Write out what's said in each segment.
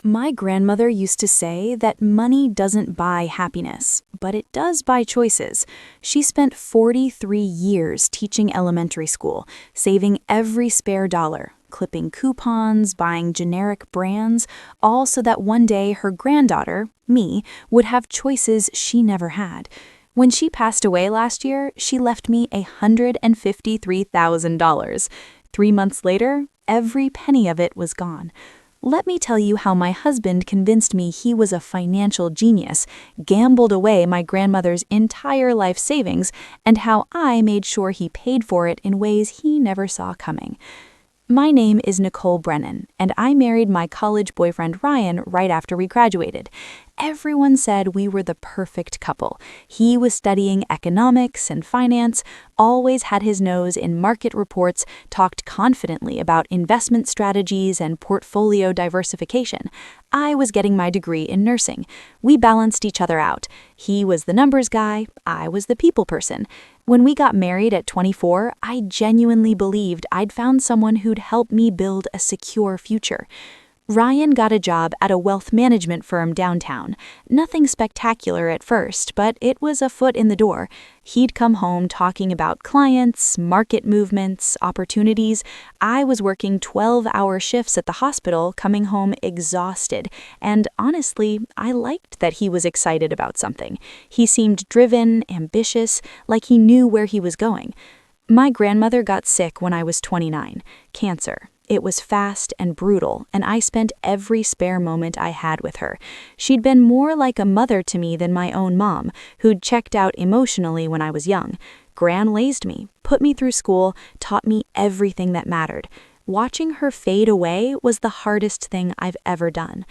My grandmother used to say that money doesn't buy happiness, but it does buy choices. She spent 43 years teaching elementary school, saving every spare dollar, clipping coupons, buying generic brands, all so that one day her granddaughter, me, would have choices she never had. When she passed away last year, she left me $153,000. 3 months later, every penny of it was gone. Let me tell you how my husband convinced me he was a financial genius, gambled away my grandmother's entire life savings, and how I made sure he paid for it in ways he never saw coming. My name is Nicole Brennan, and I married my college boyfriend Ryan right after we graduated. Everyone said we were the perfect couple. He was studying economics and finance, always had his nose in market reports, talked confidently about investment strategies and portfolio diversification. I was getting my degree in nursing. We balanced each other out. He was the numbers guy, I was the people person. When we got married at 24, I genuinely believed I'd found someone who'd help me build a secure future. Ryan got a job at a wealth management firm downtown. Nothing spectacular at first, but it was a foot in the door. He'd come home talking about clients, market movements, opportunities. I was working 12-hour shifts at the hospital, coming home exhausted. And honestly, I liked that he was excited about something. He seemed driven, ambitious, like he knew where he was going. My grandmother got sick when I was 29, cancer. It was fast and brutal, and I spent every spare moment I had with her. She'd been more like a mother to me than my own mom, who'd checked out emotionally when I was young. Gran raised me, put me through school, taught me everything that mattered. Watching her fade away was the hardest thing I've ever done.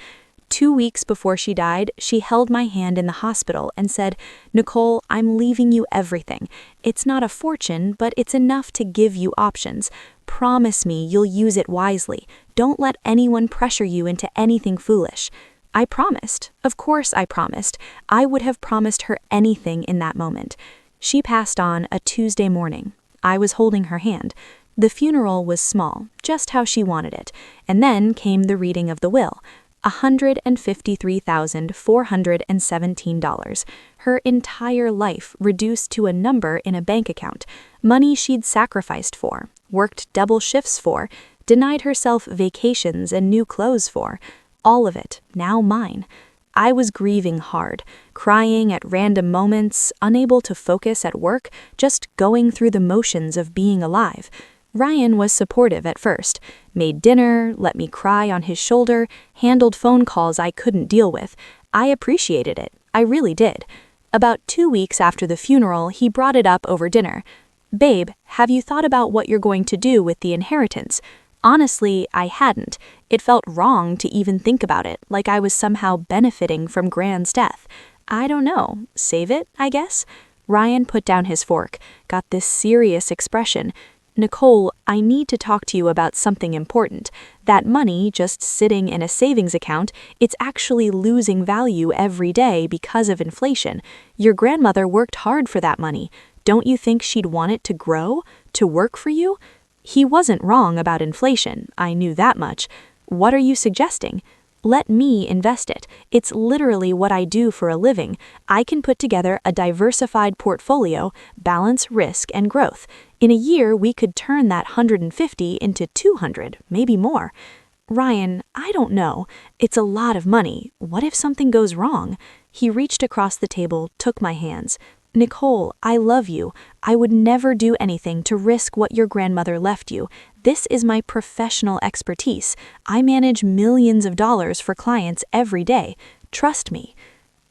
2 weeks before she died, she held my hand in the hospital and said, "Nicole, I'm leaving you everything. It's not a fortune, but it's enough to give you options. Promise me you'll use it wisely. Don't let anyone pressure you into anything foolish." I promised. Of course I promised. I would have promised her anything in that moment. She passed on a Tuesday morning. I was holding her hand. The funeral was small, just how she wanted it. And then came the reading of the will. $153,417. Her entire life reduced to a number in a bank account. Money she'd sacrificed for, worked double shifts for, denied herself vacations and new clothes for. All of it, now mine. I was grieving hard, crying at random moments, unable to focus at work, just going through the motions of being alive. Ryan was supportive at first, made dinner, let me cry on his shoulder, handled phone calls I couldn't deal with. I appreciated it. I really did. About 2 weeks after the funeral, he brought it up over dinner. "Babe, have you thought about what you're going to do with the inheritance?" Honestly, I hadn't. It felt wrong to even think about it, like I was somehow benefiting from Gran's death. I don't know. Save it, I guess? Ryan put down his fork, got this serious expression. "Nicole, I need to talk to you about something important. That money just sitting in a savings account, it's actually losing value every day because of inflation. Your grandmother worked hard for that money. Don't you think she'd want it to grow, to work for you?" He wasn't wrong about inflation, I knew that much. "What are you suggesting?" "Let me invest it. It's literally what I do for a living. I can put together a diversified portfolio, balance risk and growth. In a year, we could turn that 150 into 200, maybe more." "Ryan, I don't know. It's a lot of money. What if something goes wrong?" He reached across the table, took my hands. "Nicole, I love you. I would never do anything to risk what your grandmother left you. This is my professional expertise. I manage millions of dollars for clients every day. Trust me."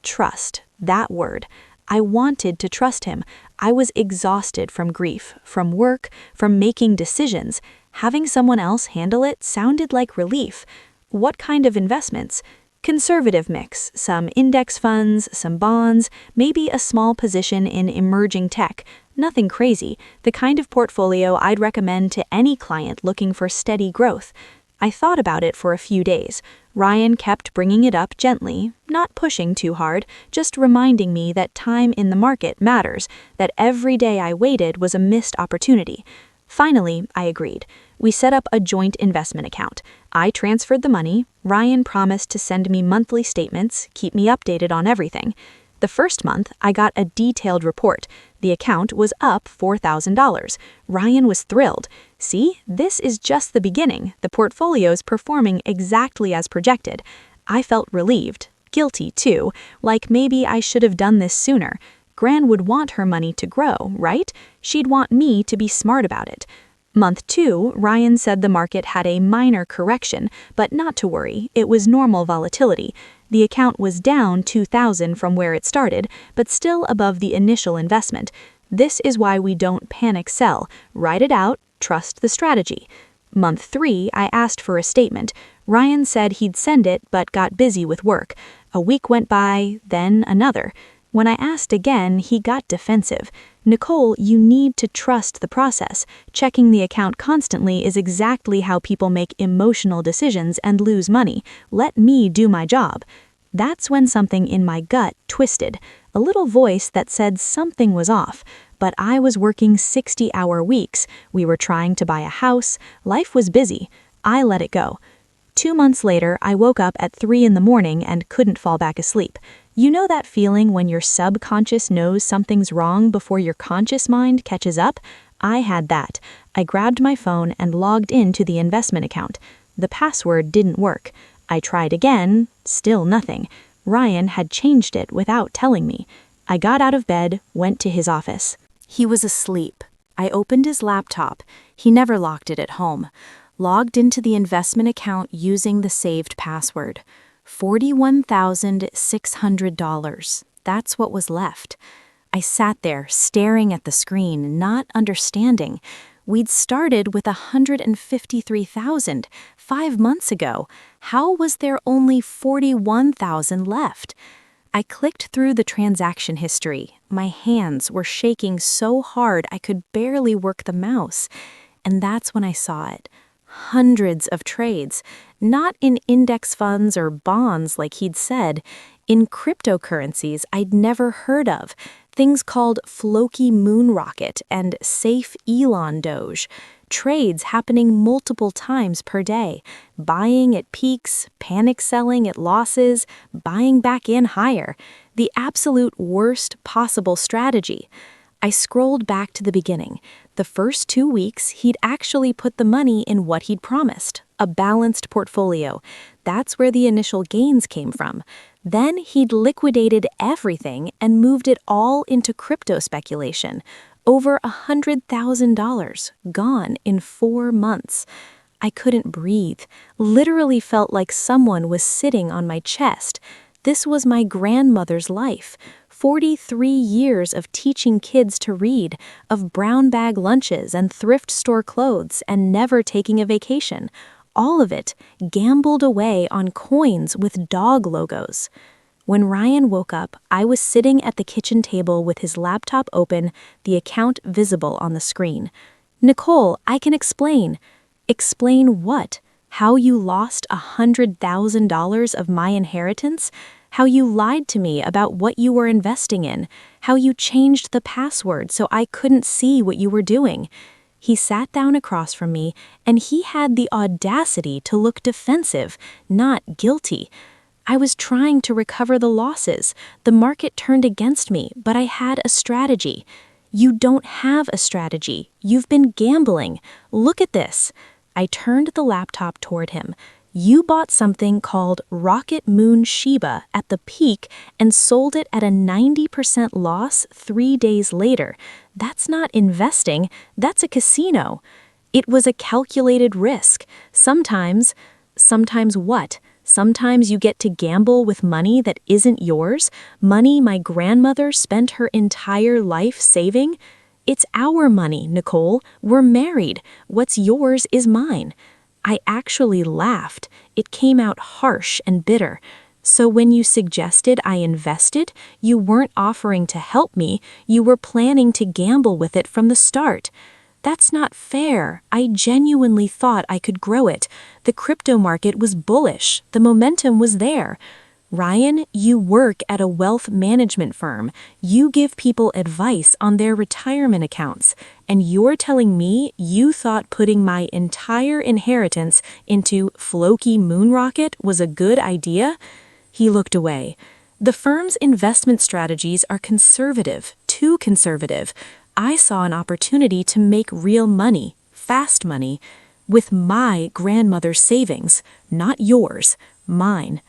Trust, that word. I wanted to trust him. I was exhausted from grief, from work, from making decisions. Having someone else handle it sounded like relief. What kind of investments? Conservative mix, some index funds, some bonds, maybe a small position in emerging tech. Nothing crazy, the kind of portfolio I'd recommend to any client looking for steady growth. I thought about it for a few days. Ryan kept bringing it up gently, not pushing too hard, just reminding me that time in the market matters, that every day I waited was a missed opportunity. Finally, I agreed. We set up a joint investment account. I transferred the money. Ryan promised to send me monthly statements, keep me updated on everything. The first month, I got a detailed report. The account was up $4,000. Ryan was thrilled. See, this is just the beginning. The portfolio's performing exactly as projected. I felt relieved, guilty too, like maybe I should have done this sooner. Gran would want her money to grow, right? She'd want me to be smart about it. Month 2, Ryan said the market had a minor correction, but not to worry, it was normal volatility. The account was down $2,000 from where it started, but still above the initial investment. This is why we don't panic sell. Write it out, trust the strategy. Month 3, I asked for a statement. Ryan said he'd send it, but got busy with work. A week went by, then another. When I asked again, he got defensive. Nicole, you need to trust the process. Checking the account constantly is exactly how people make emotional decisions and lose money. Let me do my job. That's when something in my gut twisted. A little voice that said something was off. But I was working 60-hour weeks. We were trying to buy a house. Life was busy. I let it go. 2 months later, I woke up at 3 in the morning and couldn't fall back asleep. You know that feeling when your subconscious knows something's wrong before your conscious mind catches up? I had that. I grabbed my phone and logged into the investment account. The password didn't work. I tried again, still nothing. Ryan had changed it without telling me. I got out of bed, went to his office. He was asleep. I opened his laptop. He never locked it at home. Logged into the investment account using the saved password. $41,600. That's what was left. I sat there, staring at the screen, not understanding. We'd started with $153,000 5 months ago. How was there only $41,000 left? I clicked through the transaction history. My hands were shaking so hard I could barely work the mouse. And that's when I saw it. Hundreds of trades, not in index funds or bonds like he'd said, in cryptocurrencies I'd never heard of, things called Floki Moon Rocket and Safe Elon Doge, trades happening multiple times per day, buying at peaks, panic selling at losses, buying back in higher, the absolute worst possible strategy. I scrolled back to the beginning. The first 2 weeks, he'd actually put the money in what he'd promised, a balanced portfolio. That's where the initial gains came from. Then he'd liquidated everything and moved it all into crypto speculation. Over $100,000 gone in 4 months. I couldn't breathe. Literally felt like someone was sitting on my chest. This was my grandmother's life. 43 years of teaching kids to read, of brown bag lunches and thrift store clothes and never taking a vacation. All of it gambled away on coins with dog logos. When Ryan woke up, I was sitting at the kitchen table with his laptop open, the account visible on the screen. Nicole, I can explain. Explain what? How you lost $100,000 of my inheritance? How you lied to me about what you were investing in, how you changed the password so I couldn't see what you were doing. He sat down across from me, and he had the audacity to look defensive, not guilty. I was trying to recover the losses. The market turned against me, but I had a strategy. You don't have a strategy. You've been gambling. Look at this. I turned the laptop toward him. You bought something called Rocket Moon Shiba at the peak and sold it at a 90% loss 3 days later. That's not investing, that's a casino. It was a calculated risk. Sometimes what? Sometimes you get to gamble with money that isn't yours, money my grandmother spent her entire life saving. It's our money, Nicole. We're married. What's yours is mine. I actually laughed. It came out harsh and bitter. So when you suggested I invested, you weren't offering to help me, you were planning to gamble with it from the start. That's not fair. I genuinely thought I could grow it. The crypto market was bullish. The momentum was there. Ryan, you work at a wealth management firm. You give people advice on their retirement accounts. And you're telling me you thought putting my entire inheritance into Floki Moon Rocket was a good idea? He looked away. The firm's investment strategies are conservative, too conservative. I saw an opportunity to make real money, fast money, with my grandmother's savings, not yours, mine.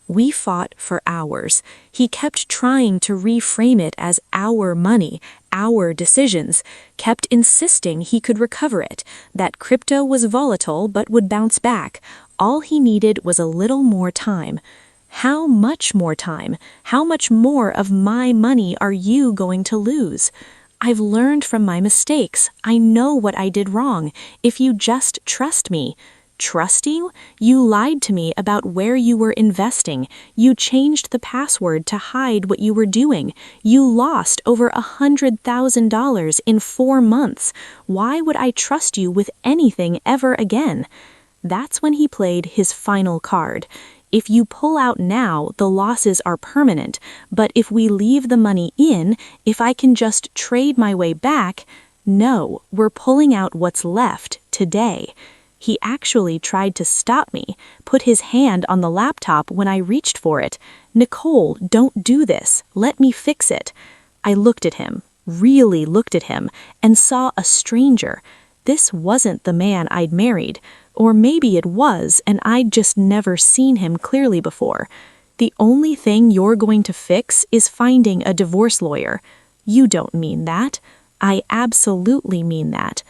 We fought for hours. He kept trying to reframe it as our money, our decisions, kept insisting he could recover it, that crypto was volatile but would bounce back. All he needed was a little more time. How much more time? How much more of my money are you going to lose? I've learned from my mistakes. I know what I did wrong. If you just trust me. Trust you? You lied to me about where you were investing. You changed the password to hide what you were doing. You lost over $100,000 in 4 months. Why would I trust you with anything ever again? That's when he played his final card. If you pull out now, the losses are permanent. But if we leave the money in, if I can just trade my way back, no, we're pulling out what's left today. He actually tried to stop me, put his hand on the laptop when I reached for it. Nicole, don't do this. Let me fix it. I looked at him, really looked at him, and saw a stranger. This wasn't the man I'd married. Or maybe it was, and I'd just never seen him clearly before. The only thing you're going to fix is finding a divorce lawyer. You don't mean that. I absolutely mean that.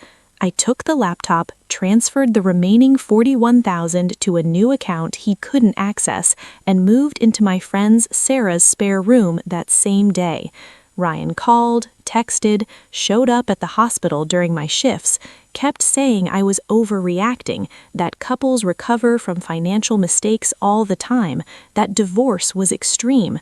I took the laptop, transferred the remaining $41,000 to a new account he couldn't access, and moved into my friend Sarah's spare room that same day. Ryan called, texted, showed up at the hospital during my shifts, kept saying I was overreacting, that couples recover from financial mistakes all the time, that divorce was extreme.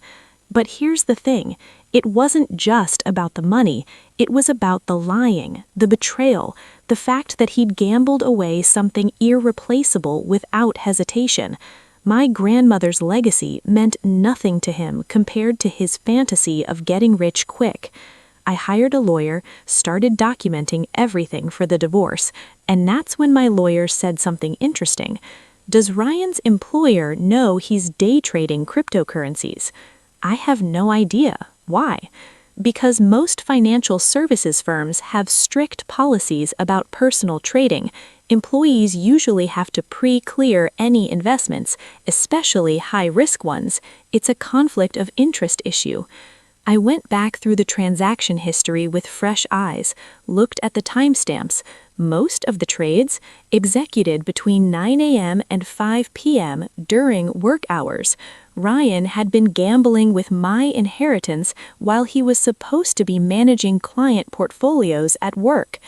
But here's the thing. It wasn't just about the money. It was about the lying, the betrayal, the fact that he'd gambled away something irreplaceable without hesitation. My grandmother's legacy meant nothing to him compared to his fantasy of getting rich quick. I hired a lawyer, started documenting everything for the divorce, and that's when my lawyer said something interesting. Does Ryan's employer know he's day trading cryptocurrencies? I have no idea. Why? Because most financial services firms have strict policies about personal trading. Employees usually have to pre-clear any investments, especially high-risk ones. It's a conflict of interest issue. I went back through the transaction history with fresh eyes, looked at the timestamps. Most of the trades executed between 9 a.m. and 5 p.m. during work hours. Ryan had been gambling with my inheritance while he was supposed to be managing client portfolios at work.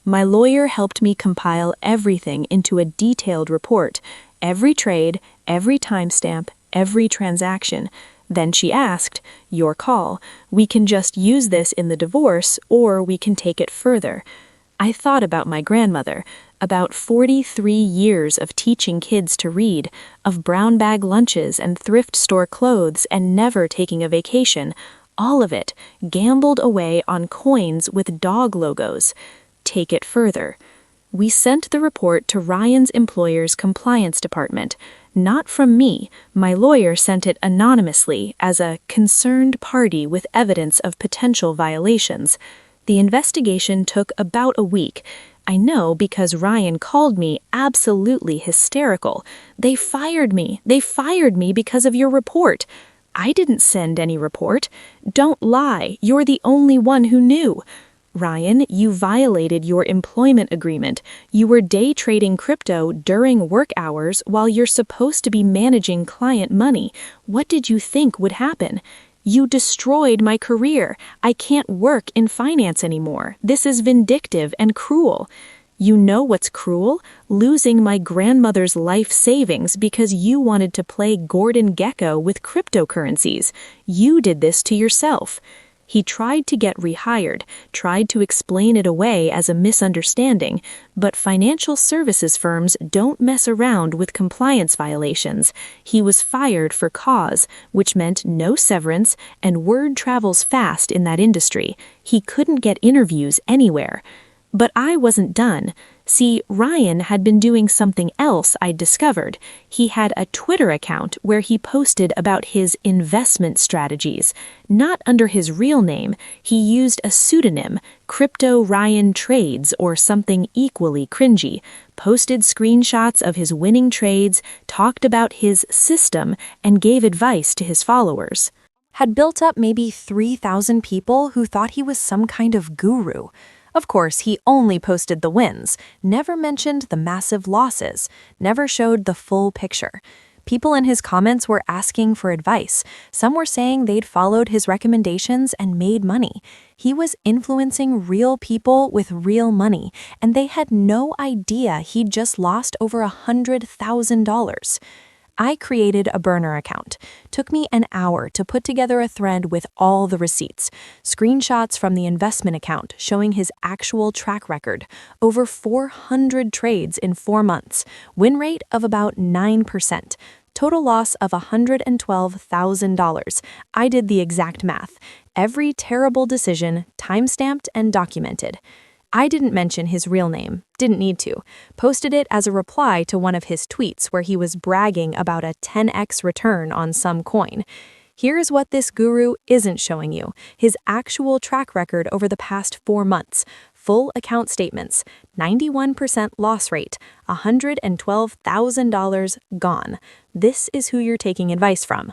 My lawyer helped me compile everything into a detailed report, every trade, every timestamp, every transaction. Then she asked, "Your call. We can just use this in the divorce, or we can take it further." I thought about my grandmother, about 43 years of teaching kids to read, of brown bag lunches and thrift store clothes and never taking a vacation. All of it gambled away on coins with dog logos. Take it further. We sent the report to Ryan's employer's compliance department. Not from me. My lawyer sent it anonymously as a concerned party with evidence of potential violations. The investigation took about a week. I know because Ryan called me absolutely hysterical. They fired me. They fired me because of your report. I didn't send any report. Don't lie. You're the only one who knew. Ryan, you violated your employment agreement. You were day trading crypto during work hours while you're supposed to be managing client money. What did you think would happen? You destroyed my career. I can't work in finance anymore. This is vindictive and cruel. You know what's cruel? Losing my grandmother's life savings because you wanted to play Gordon Gekko with cryptocurrencies. You did this to yourself. He tried to get rehired, tried to explain it away as a misunderstanding, but financial services firms don't mess around with compliance violations. He was fired for cause, which meant no severance, and word travels fast in that industry. He couldn't get interviews anywhere. But I wasn't done. See, Ryan had been doing something else I'd discovered. He had a Twitter account where he posted about his investment strategies. Not under his real name, he used a pseudonym, Crypto Ryan Trades or something equally cringy, posted screenshots of his winning trades, talked about his system, and gave advice to his followers. Had built up maybe 3,000 people who thought he was some kind of guru. Of course, he only posted the wins, never mentioned the massive losses, never showed the full picture. People in his comments were asking for advice. Some were saying they'd followed his recommendations and made money. He was influencing real people with real money, and they had no idea he'd just lost over $100,000. I created a burner account. Took me an hour to put together a thread with all the receipts, screenshots from the investment account showing his actual track record, over 400 trades in 4 months, win rate of about 9%, total loss of $112,000. I did the exact math. Every terrible decision timestamped and documented. I didn't mention his real name, didn't need to. Posted it as a reply to one of his tweets where he was bragging about a 10x return on some coin. Here's what this guru isn't showing you: his actual track record over the past 4 months. Full account statements, 91% loss rate, $112,000 gone. This is who you're taking advice from.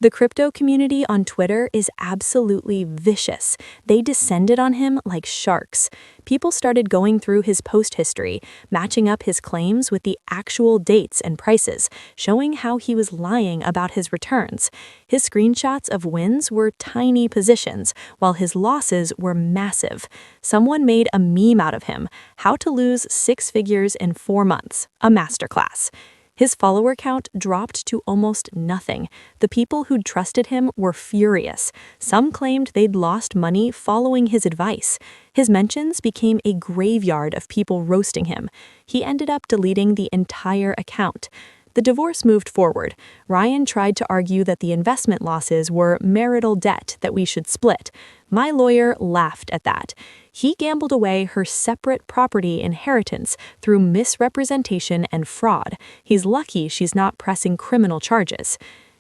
The crypto community on Twitter is absolutely vicious. They descended on him like sharks. People started going through his post history, matching up his claims with the actual dates and prices, showing how he was lying about his returns. His screenshots of wins were tiny positions, while his losses were massive. Someone made a meme out of him: how to lose 6 figures in 4 months, a masterclass. His follower count dropped to almost nothing. The people who'd trusted him were furious. Some claimed they'd lost money following his advice. His mentions became a graveyard of people roasting him. He ended up deleting the entire account. The divorce moved forward. Ryan tried to argue that the investment losses were marital debt that we should split. My lawyer laughed at that. He gambled away her separate property inheritance through misrepresentation and fraud. He's lucky she's not pressing criminal charges.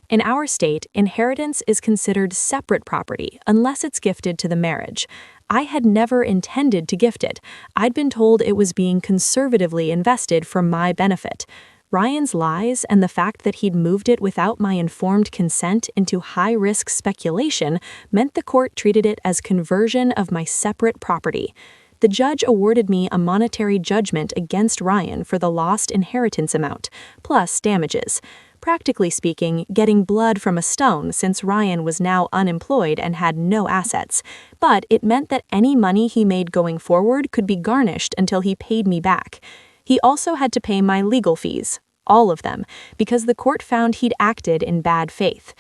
In our state, inheritance is considered separate property unless it's gifted to the marriage. I had never intended to gift it. I'd been told it was being conservatively invested for my benefit. Ryan's lies and the fact that he'd moved it without my informed consent into high-risk speculation meant the court treated it as conversion of my separate property. The judge awarded me a monetary judgment against Ryan for the lost inheritance amount, plus damages. Practically speaking, getting blood from a stone since Ryan was now unemployed and had no assets. But it meant that any money he made going forward could be garnished until he paid me back. He also had to pay my legal fees, all of them, because the court found he'd acted in bad faith.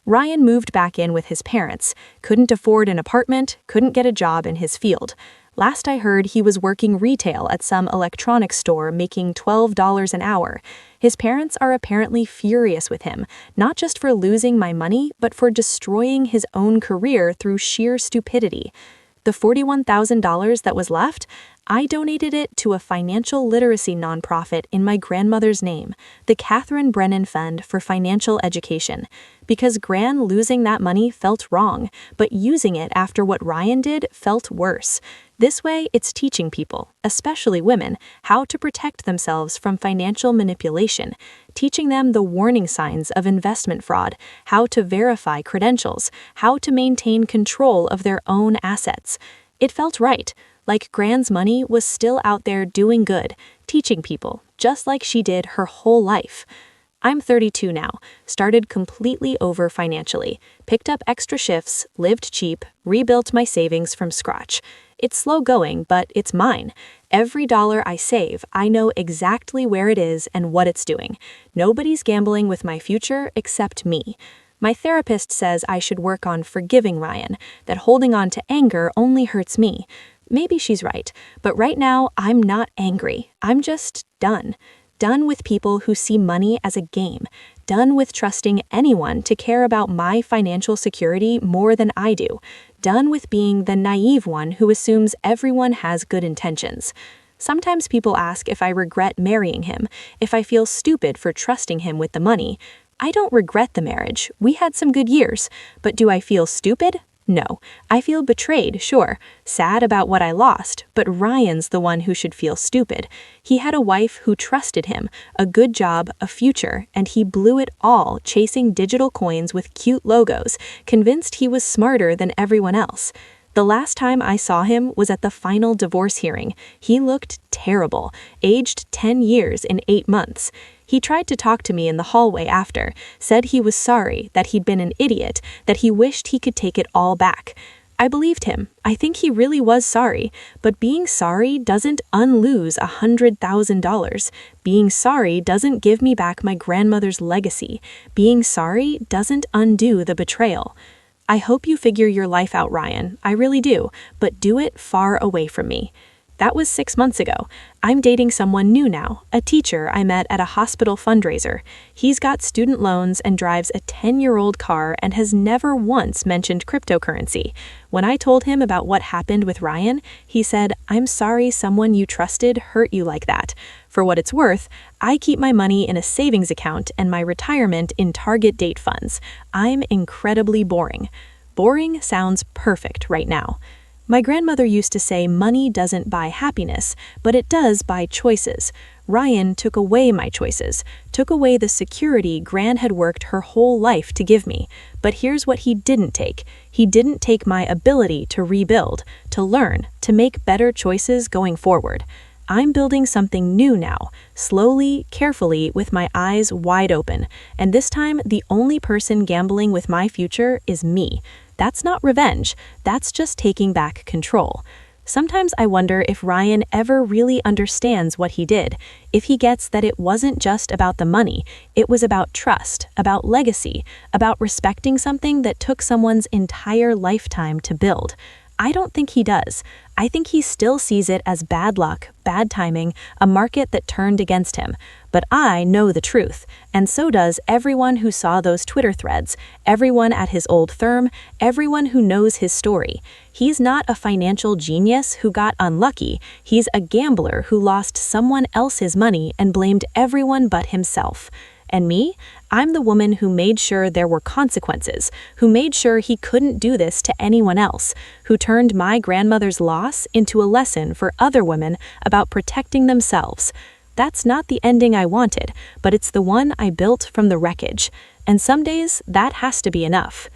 Ryan moved back in with his parents, couldn't afford an apartment, couldn't get a job in his field. Last I heard, he was working retail at some electronics store making $12 an hour. His parents are apparently furious with him, not just for losing my money, but for destroying his own career through sheer stupidity. The $41,000 that was left, I donated it to a financial literacy nonprofit in my grandmother's name, the Catherine Brennan Fund for Financial Education, because Gran losing that money felt wrong, but using it after what Ryan did felt worse. This way, it's teaching people, especially women, how to protect themselves from financial manipulation, teaching them the warning signs of investment fraud, how to verify credentials, how to maintain control of their own assets. It felt right, like Gran's money was still out there doing good, teaching people, just like she did her whole life. I'm 32 now, started completely over financially, picked up extra shifts, lived cheap, rebuilt my savings from scratch. It's slow going, but it's mine. Every dollar I save, I know exactly where it is and what it's doing. Nobody's gambling with my future except me. My therapist says I should work on forgiving Ryan, that holding on to anger only hurts me. Maybe she's right, but right now I'm not angry. I'm just done. Done with people who see money as a game. Done with trusting anyone to care about my financial security more than I do. Done with being the naive one who assumes everyone has good intentions. Sometimes people ask if I regret marrying him, if I feel stupid for trusting him with the money. I don't regret the marriage. We had some good years. But do I feel stupid? No. I feel betrayed, sure. Sad about what I lost, but Ryan's the one who should feel stupid. He had a wife who trusted him, a good job, a future, and he blew it all chasing digital coins with cute logos, convinced he was smarter than everyone else. The last time I saw him was at the final divorce hearing. He looked terrible, aged 10 years in 8 months. He tried to talk to me in the hallway after, said he was sorry, that he'd been an idiot, that he wished he could take it all back. I believed him. I think he really was sorry, but being sorry doesn't unlose $100,000. Being sorry doesn't give me back my grandmother's legacy. Being sorry doesn't undo the betrayal. I hope you figure your life out, Ryan. I really do, but do it far away from me. That was 6 months ago. I'm dating someone new now, a teacher I met at a hospital fundraiser. He's got student loans and drives a 10-year-old car and has never once mentioned cryptocurrency. When I told him about what happened with Ryan, he said, "I'm sorry someone you trusted hurt you like that. For what it's worth, I keep my money in a savings account and my retirement in target date funds. I'm incredibly boring." Boring sounds perfect right now. My grandmother used to say money doesn't buy happiness, but it does buy choices. Ryan took away my choices, took away the security Gran had worked her whole life to give me. But here's what he didn't take. He didn't take my ability to rebuild, to learn, to make better choices going forward. I'm building something new now, slowly, carefully, with my eyes wide open. And this time, the only person gambling with my future is me. That's not revenge. That's just taking back control. Sometimes I wonder if Ryan ever really understands what he did, if he gets that it wasn't just about the money, it was about trust, about legacy, about respecting something that took someone's entire lifetime to build. I don't think he does. I think he still sees it as bad luck, bad timing, a market that turned against him. But I know the truth, and so does everyone who saw those Twitter threads, everyone at his old firm, everyone who knows his story. He's not a financial genius who got unlucky. He's a gambler who lost someone else's money and blamed everyone but himself. And me? I'm the woman who made sure there were consequences, who made sure he couldn't do this to anyone else, who turned my grandmother's loss into a lesson for other women about protecting themselves. That's not the ending I wanted, but it's the one I built from the wreckage. And some days, that has to be enough.